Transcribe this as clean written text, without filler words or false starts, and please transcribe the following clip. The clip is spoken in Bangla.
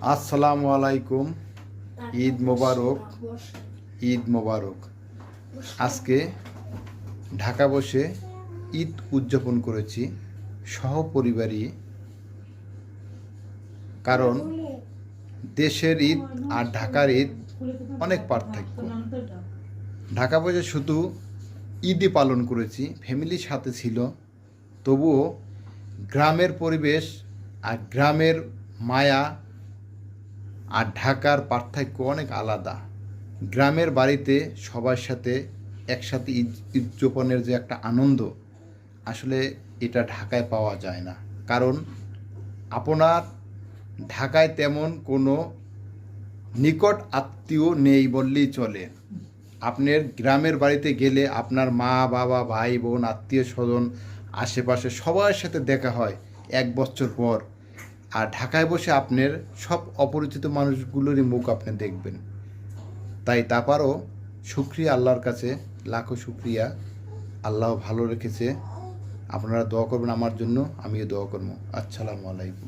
আসসালামু আলাইকুম। ঈদ মোবারক। ঈদ মোবারক। আজকে ঢাকা বসে ঈদ উদযাপন করেছি সহপরিবারই। কারণ দেশের ঈদ আর ঢাকার ঈদ অনেক পার্থক্য। ঢাকা বসে শুধু ঈদই পালন করেছি, ফ্যামিলির সাথে ছিল, তবুও গ্রামের পরিবেশ আর গ্রামের মায়া আর ঢাকার পার্থক্য অনেক আলাদা। গ্রামের বাড়িতে সবার সাথে একসাথে ঈদ উদযাপনের যে একটা আনন্দ, আসলে এটা ঢাকায় পাওয়া যায় না। কারণ আপনার ঢাকায় তেমন কোনো নিকট আত্মীয় নেই বললেই চলে। আপনার গ্রামের বাড়িতে গেলে আপনার মা বাবা ভাই বোন আত্মীয় স্বজন আশেপাশে সবার সাথে দেখা হয় 1 বছর পর। আর ঢাকায় বসে আপনার সব অপরিচিত মানুষগুলোরই মুখ আপনি দেখবেন। তাই তারপরও শুকরিয়া আল্লাহর কাছে, লাখো শুকরিয়া। আল্লাহ ভালো রেখেছে। আপনারা দোয়া করবেন আমার জন্য, আমিও দোয়া করবো। আসসালামু আলাইকুম।